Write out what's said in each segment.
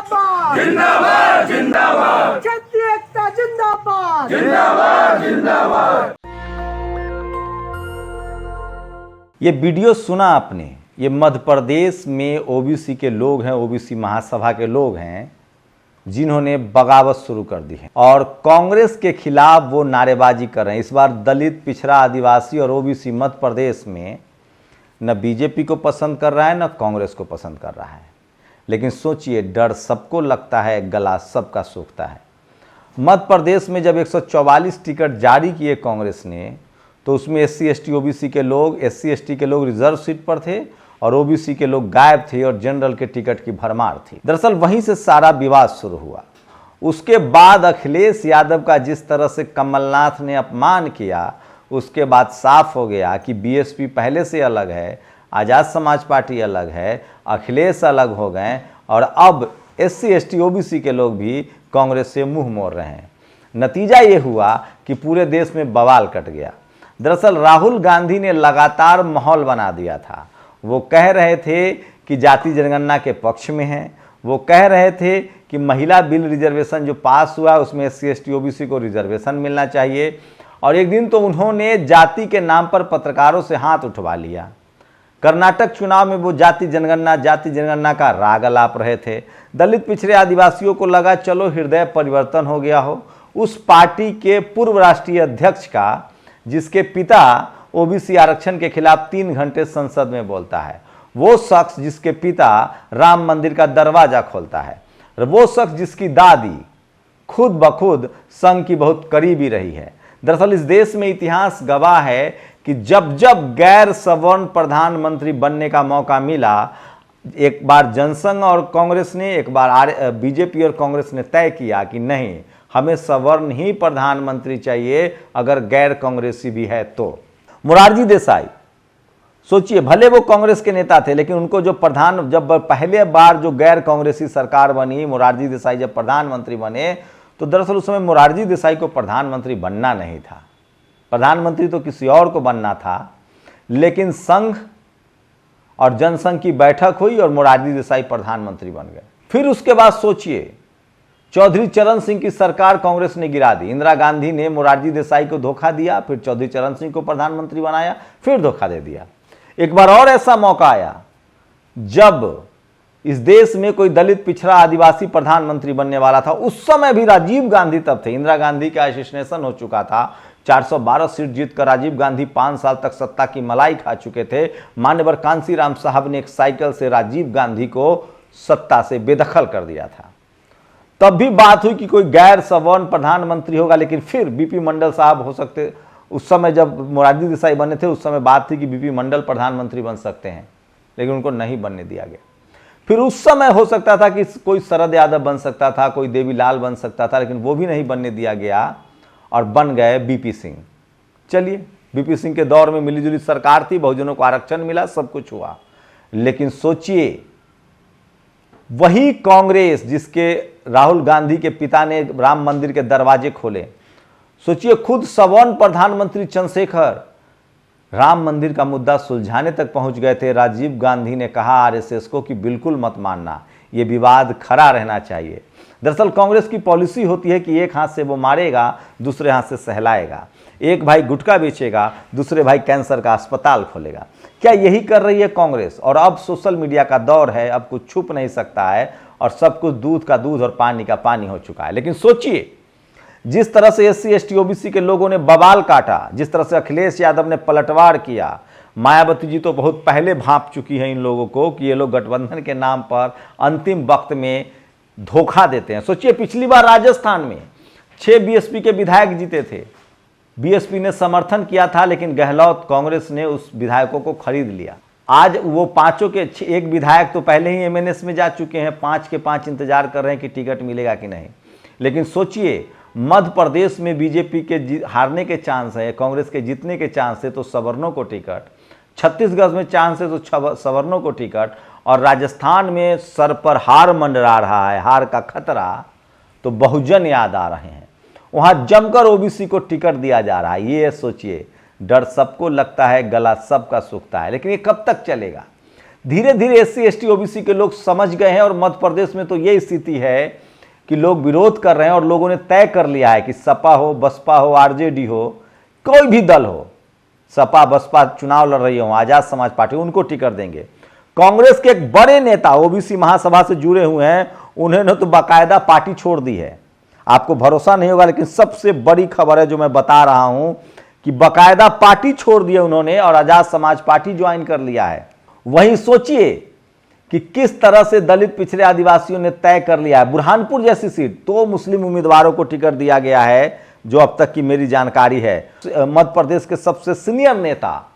जिंदाबाद जिंदाबाद जिंदाबाद क्षेत्रीय एकता जिंदाबाद जिंदाबाद जिंदाबाद। ये वीडियो सुना आपने, ये मध्य प्रदेश में ओबीसी के लोग हैं, ओबीसी महासभा के लोग हैं जिन्होंने बगावत शुरू कर दी है और कांग्रेस के खिलाफ वो नारेबाजी कर रहे हैं। इस बार दलित, पिछड़ा, आदिवासी और ओबीसी मध्य प्रदेश में न बीजेपी को पसंद कर रहा है न कांग्रेस को पसंद कर रहा है। लेकिन सोचिए, डर सबको लगता है, गला सबका सूखता है। मध्य प्रदेश में जब 144 टिकट जारी किए कांग्रेस ने, तो उसमें एससी एसटी ओबीसी के लोग, एससी एसटी के लोग रिजर्व सीट पर थे और ओबीसी के लोग गायब थे और जनरल के टिकट की भरमार थी। दरअसल वहीं से सारा विवाद शुरू हुआ। उसके बाद अखिलेश यादव का जिस तरह से कमलनाथ ने अपमान किया, उसके बाद साफ हो गया कि बीएसपी पहले से अलग है, आज़ाद समाज पार्टी अलग है, अखिलेश अलग हो गए और अब एससी एसटी ओबीसी के लोग भी कांग्रेस से मुंह मोड़ रहे हैं। नतीजा ये हुआ कि पूरे देश में बवाल कट गया। दरअसल राहुल गांधी ने लगातार माहौल बना दिया था। वो कह रहे थे कि जाति जनगणना के पक्ष में हैं, वो कह रहे थे कि महिला बिल रिजर्वेशन जो पास हुआ उसमें एससी एसटी ओबीसी को रिजर्वेशन मिलना चाहिए। और एक दिन तो उन्होंने जाति के नाम पर पत्रकारों से हाथ उठवा लिया। कर्नाटक चुनाव में वो जाति जनगणना का राग अलाप रहे थे। दलित, पिछड़े, आदिवासियों को लगा चलो हृदय परिवर्तन हो गया हो। उस पार्टी के पूर्व राष्ट्रीय अध्यक्ष का, जिसके पिता ओबीसी आरक्षण के खिलाफ 3 घंटे संसद में बोलता है, वो शख्स जिसके पिता राम मंदिर का दरवाजा खोलता है, वो शख्स जिसकी दादी खुद ब खुद संघ की बहुत करीबी रही है। दरअसल इस देश में इतिहास गवाह है कि जब जब गैर सवर्ण प्रधानमंत्री बनने का मौका मिला, एक बार जनसंघ और कांग्रेस ने, एक बार बीजेपी और कांग्रेस ने तय किया कि नहीं, हमें सवर्ण ही प्रधानमंत्री चाहिए अगर गैर कांग्रेसी भी है तो। मोरारजी देसाई, सोचिए, भले वो कांग्रेस के नेता थे, लेकिन उनको जब पहले बार जो गैर कांग्रेसी सरकार बनी, मोरारजी देसाई जब प्रधानमंत्री बने, तो दरअसल उस समय मोरारजी देसाई को प्रधानमंत्री बनना नहीं था। प्रधानमंत्री तो किसी और को बनना था। लेकिन संघ और जनसंघ की बैठक हुई और मोरारजी देसाई प्रधानमंत्री बन गए। फिर उसके बाद सोचिए, चौधरी चरण सिंह की सरकार कांग्रेस ने गिरा दी। इंदिरा गांधी ने मोरारजी देसाई को धोखा दिया, फिर चौधरी चरण सिंह को प्रधानमंत्री बनाया, फिर धोखा दे दिया। एक बार और ऐसा मौका आया जब इस देश में कोई दलित, पिछड़ा, आदिवासी प्रधानमंत्री बनने वाला था। उस समय भी राजीव गांधी तब थे। इंदिरा गांधी का एसेसिनेशन हो चुका था। 412 सीट जीतकर राजीव गांधी 5 साल तक सत्ता की मलाई खा चुके थे। मान्यवर कांशीराम साहब ने एक साइकिल से राजीव गांधी को सत्ता से बेदखल कर दिया था। तब भी बात हुई कि कोई गैर सवर्ण प्रधानमंत्री होगा, लेकिन फिर बीपी मंडल साहब हो सकते। उस समय जब मोरारजी देसाई बने थे, उस समय बात थी कि बीपी मंडल प्रधानमंत्री बन सकते हैं, लेकिन उनको नहीं बनने दिया गया। फिर उस समय हो सकता था कि कोई शरद यादव बन सकता था, कोई देवीलाल बन सकता था, लेकिन वो भी नहीं बनने दिया गया और बन गए बीपी सिंह। चलिए, बीपी सिंह के दौर में मिलीजुली सरकार थी, बहुजनों को आरक्षण मिला, सब कुछ हुआ। लेकिन सोचिए, वही कांग्रेस जिसके राहुल गांधी के पिता ने राम मंदिर के दरवाजे खोले, सोचिए, खुद सवर्ण प्रधानमंत्री चंद्रशेखर राम मंदिर का मुद्दा सुलझाने तक पहुंच गए थे। राजीव गांधी ने कहा आरएसएस को कि बिल्कुल मत मानना, ये विवाद खड़ा रहना चाहिए। दरअसल कांग्रेस की पॉलिसी होती है कि एक हाथ से वो मारेगा, दूसरे हाथ से सहलाएगा। एक भाई गुटखा बेचेगा, दूसरे भाई कैंसर का अस्पताल खोलेगा। क्या यही कर रही है कांग्रेस? और अब सोशल मीडिया का दौर है, अब कुछ छुप नहीं सकता है और सब कुछ दूध का दूध और पानी का पानी हो चुका है। लेकिन सोचिए, जिस तरह से एससी एसटी ओबीसी के लोगों ने बवाल काटा, जिस तरह से अखिलेश यादव ने पलटवार किया, मायावती जी तो बहुत पहले भांप चुकी हैं इन लोगों को कि ये लोग गठबंधन के नाम पर अंतिम वक्त में धोखा देते हैं। सोचिए, पिछली बार राजस्थान में 6 बीएसपी के विधायक जीते थे। बीएसपी ने समर्थन किया था, लेकिन गहलोत कांग्रेस ने उस विधायकों को खरीद लिया। आज वो पांचों के एक विधायक तो पहले ही एमएनएस में जा चुके हैं, 5 के 5 इंतजार कर रहे हैं कि टिकट मिलेगा कि नहीं। लेकिन सोचिए, मध्य प्रदेश में बीजेपी के हारने के चांस है, कांग्रेस के जीतने के चांस है तो सवर्णों को टिकट, छत्तीसगढ़ में चांस है तो सवर्णों को टिकट, और राजस्थान में सर पर हार मंडरा रहा है, हार का खतरा, तो बहुजन याद आ रहे हैं। वहां जमकर ओबीसी को टिकट दिया जा रहा है। ये सोचिए, डर सबको लगता है, गला सबका सूखता है। लेकिन ये कब तक चलेगा? धीरे धीरे एससी एसटी ओबीसी के लोग समझ गए हैं और मध्य प्रदेश में तो ये स्थिति है कि लोग विरोध कर रहे हैं और लोगों ने तय कर लिया है कि सपा हो, बसपा हो, आरजेडी हो, कोई भी दल हो, सपा बसपा चुनाव लड़ रही हो, आजाद समाज पार्टी, उनको टिकट देंगे। कांग्रेस के एक बड़े नेता ओबीसी महासभा से जुड़े हुए हैं, उन्होंने तो बाकायदा पार्टी छोड़ दी है। आपको भरोसा नहीं होगा, लेकिन सबसे बड़ी खबर है जो मैं बता रहा हूं कि बाकायदा पार्टी छोड़ दी है उन्होंने और आजाद समाज पार्टी ज्वाइन कर लिया है। वहीं सोचिए कि किस तरह से दलित पिछड़े आदिवासियों ने तय कर लिया है। बुरहानपुर जैसी सीट तो मुस्लिम उम्मीदवारों को टिकट दिया गया है, जो अब तक की मेरी जानकारी है। मध्य प्रदेश के सबसे सीनियर नेता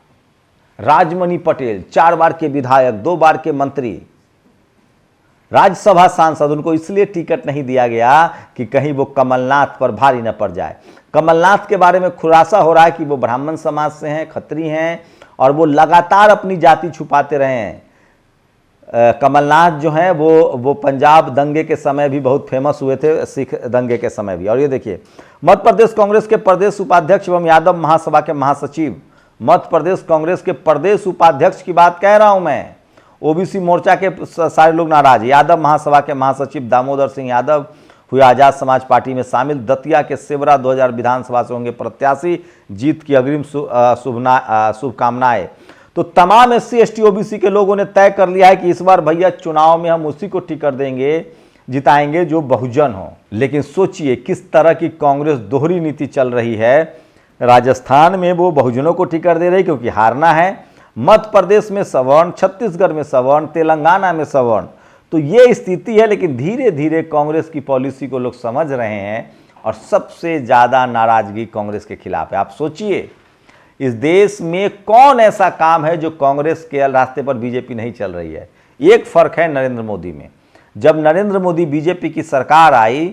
राजमणि पटेल, 4 बार के विधायक, 2 बार के मंत्री, राज्यसभा सांसद, उनको इसलिए टिकट नहीं दिया गया कि कहीं वो कमलनाथ पर भारी न पड़ जाए। कमलनाथ के बारे में खुलासा हो रहा है कि वो ब्राह्मण समाज से हैं, खत्री हैं और वो लगातार अपनी जाति छुपाते रहे हैं। कमलनाथ जो हैं वो पंजाब दंगे के समय भी बहुत फेमस हुए थे, सिख दंगे के समय भी। और ये देखिए, मध्य प्रदेश कांग्रेस के प्रदेश उपाध्यक्ष एवं यादव महासभा के महासचिव, मध्य प्रदेश कांग्रेस के प्रदेश उपाध्यक्ष की बात कह रहा हूं मैं। ओबीसी मोर्चा के सारे लोग नाराज। यादव महासभा के महासचिव दामोदर सिंह यादव हुए आजाद समाज पार्टी में शामिल। दतिया के सेवरा 2000 विधानसभा से होंगे प्रत्याशी, जीत की अग्रिम शुभकामनाएं। तो तमाम एससी एसटी ओबीसी के लोगों ने तय कर लिया है कि इस बार भैया चुनाव में हम उसी को टिकट देंगे, जिताएंगे जो बहुजन हो। लेकिन सोचिए किस तरह की कांग्रेस दोहरी नीति चल रही है। राजस्थान में वो बहुजनों को टिकट दे रही क्योंकि हारना है, मध्य प्रदेश में सवर्ण, छत्तीसगढ़ में सवर्ण, तेलंगाना में सवर्ण। तो ये स्थिति है। लेकिन धीरे धीरे कांग्रेस की पॉलिसी को लोग समझ रहे हैं और सबसे ज्यादा नाराजगी कांग्रेस के खिलाफ है। आप सोचिए, इस देश में कौन ऐसा काम है जो कांग्रेस के रास्ते पर बीजेपी नहीं चल रही है। एक फर्क है नरेंद्र मोदी में। जब नरेंद्र मोदी बीजेपी की सरकार आई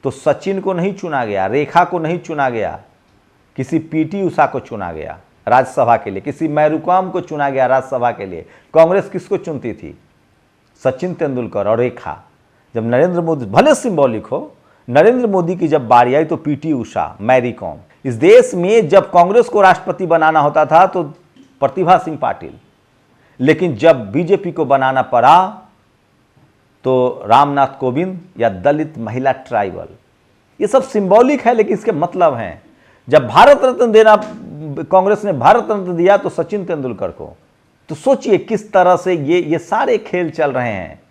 तो सचिन को नहीं चुना गया, रेखा को नहीं चुना गया, किसी पीटी उषा को चुना गया राज्यसभा के लिए, किसी मैरूकॉम को चुना गया राज्यसभा के लिए। कांग्रेस किसको चुनती थी? सचिन तेंदुलकर और रेखा। जब नरेंद्र मोदी, भले सिंबॉलिक हो, नरेंद्र मोदी की जब बारी आई तो पीटी उषा, मैरीकॉम। इस देश में जब कांग्रेस को राष्ट्रपति बनाना होता था तो प्रतिभा सिंह पाटिल, लेकिन जब बीजेपी को बनाना पड़ा तो रामनाथ कोविंद या दलित महिला ट्राइबल। ये सब सिंबॉलिक है, लेकिन इसके मतलब हैं। जब भारत रत्न देना, कांग्रेस ने भारत रत्न दिया तो सचिन तेंदुलकर को। तो सोचिए किस तरह से ये सारे खेल चल रहे हैं।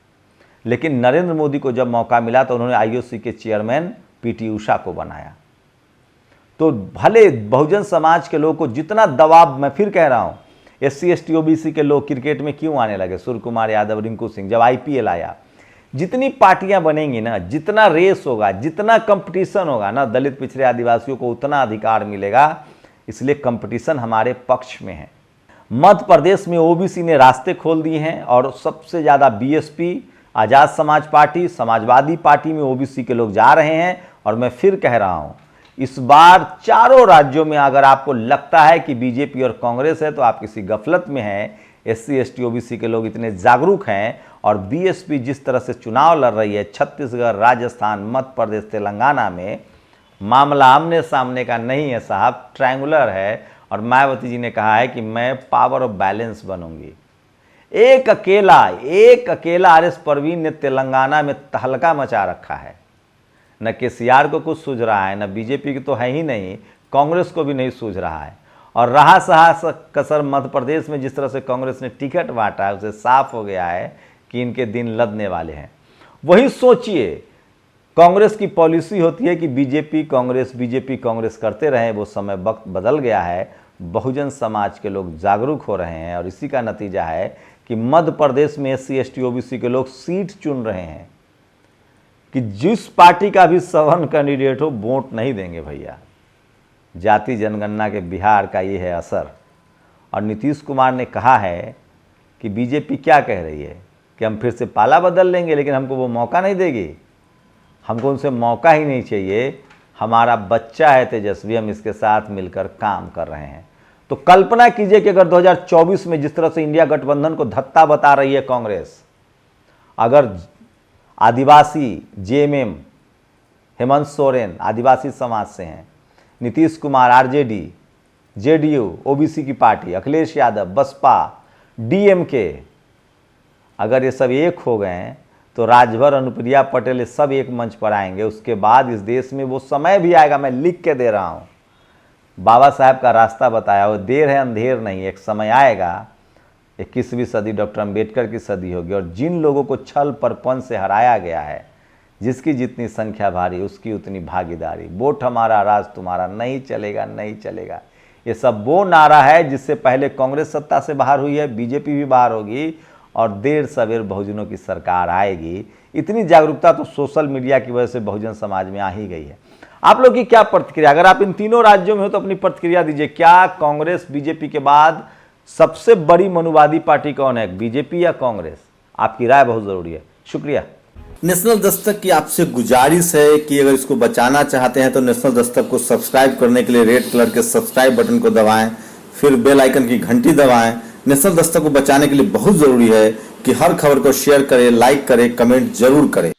लेकिन नरेंद्र मोदी को जब मौका मिला तो उन्होंने आईओसी के चेयरमैन पीटी उषा को बनाया। तो भले बहुजन समाज के लोगों को जितना दबाव, मैं फिर कह रहा हूं, एससी एसटी ओबीसी के लोग क्रिकेट में क्यों आने लगे? सूर्य कुमार यादव, रिंकू सिंह, जब आईपीएल आया, जितनी पार्टियां बनेंगी ना, जितना रेस होगा, जितना कंपटीशन होगा ना, दलित पिछड़े आदिवासियों को उतना अधिकार मिलेगा। इसलिए कंपटीशन हमारे पक्ष में है। मध्य प्रदेश में ओबीसी ने रास्ते खोल दिए हैं और सबसे ज्यादा BSP, Azad Samaj party, Samajwadi party में ओबीसी के लोग जा रहे हैं। और मैं फिर कह रहा हूं, इस बार चारों राज्यों में अगर आपको लगता है कि बीजेपी और कांग्रेस है तो आप किसी गफलत में हैं। एससी एसटी ओबीसी के लोग इतने जागरूक हैं और बीएसपी जिस तरह से चुनाव लड़ रही है छत्तीसगढ़, राजस्थान, मध्य प्रदेश, तेलंगाना में, मामला आमने सामने का नहीं है साहब, ट्रायंगुलर है। और मायावती जी ने कहा है कि मैं पावर ऑफ बैलेंस बनूंगी। एक अकेला आरएस परवीन ने तेलंगाना में तहलका मचा रखा है। न केसीआर को कुछ सूझ रहा है, न बीजेपी की तो है ही नहीं, कांग्रेस को भी नहीं सूझ रहा है। और रहा सहा कसर मध्य प्रदेश में जिस तरह से कांग्रेस ने टिकट बांटा है, उसे साफ हो गया है कि इनके दिन लदने वाले हैं। वही सोचिए, कांग्रेस की पॉलिसी होती है कि बीजेपी कांग्रेस करते रहे। वो समय वक्त बदल गया है, बहुजन समाज के लोग जागरूक हो रहे हैं और इसी का नतीजा है कि मध्य प्रदेश में एससी एसटी ओबीसी के लोग सीट चुन रहे हैं कि जिस पार्टी का भी सवर्ण कैंडिडेट हो, वोट नहीं देंगे भैया। जाति जनगणना के बिहार का ये है असर। और नीतीश कुमार ने कहा है कि बीजेपी क्या कह रही है कि हम फिर से पाला बदल लेंगे, लेकिन हमको वो मौका नहीं देगी। हमको उनसे मौका ही नहीं चाहिए। हमारा बच्चा है तेजस्वी, हम इसके साथ मिलकर काम कर रहे हैं। तो कल्पना कीजिए कि अगर 2024 में जिस तरह से इंडिया गठबंधन को धत्ता बता रही है कांग्रेस, अगर आदिवासी जेएमएम, हेमंत सोरेन आदिवासी समाज से हैं, Nitish Kumar RJD, JDU OBC की पार्टी, अखिलेश यादव बसपा, डीएमके, अगर ये सब एक हो गए हैं तो राजभर, अनुप्रिया पटेल ये सब एक मंच पर आएंगे। उसके बाद इस देश में वो समय भी आएगा, मैं लिख के दे रहा हूँ, बाबा साहब का रास्ता बताया, वो देर है अंधेर नहीं, एक समय आएगा 21वीं सदी डॉक्टर अंबेडकर की सदी होगी और जिन लोगों को छल परपन से हराया गया है, जिसकी जितनी संख्या भारी उसकी उतनी भागीदारी, वोट हमारा राज तुम्हारा, नहीं चलेगा नहीं चलेगा, ये सब वो नारा है जिससे पहले कांग्रेस सत्ता से बाहर हुई है, बीजेपी भी बाहर होगी और देर सवेर बहुजनों की सरकार आएगी। इतनी जागरूकता तो सोशल मीडिया की वजह से बहुजन समाज में आ ही गई है। आप लोग की क्या प्रतिक्रिया, अगर आप इन तीनों राज्यों में हो तो अपनी प्रतिक्रिया दीजिए। क्या कांग्रेस बीजेपी के बाद सबसे बड़ी मनुवादी पार्टी कौन है, बीजेपी या कांग्रेस? आपकी राय बहुत जरूरी है। शुक्रिया। नेशनल दस्तक की आपसे गुजारिश है कि अगर इसको बचाना चाहते हैं तो नेशनल दस्तक को सब्सक्राइब करने के लिए रेड कलर के सब्सक्राइब बटन को दबाएं, फिर बेल आइकन की घंटी दबाएं। नेशनल दस्तक को बचाने के लिए बहुत जरूरी है कि हर खबर को शेयर करें, लाइक करें, कमेंट जरूर करें।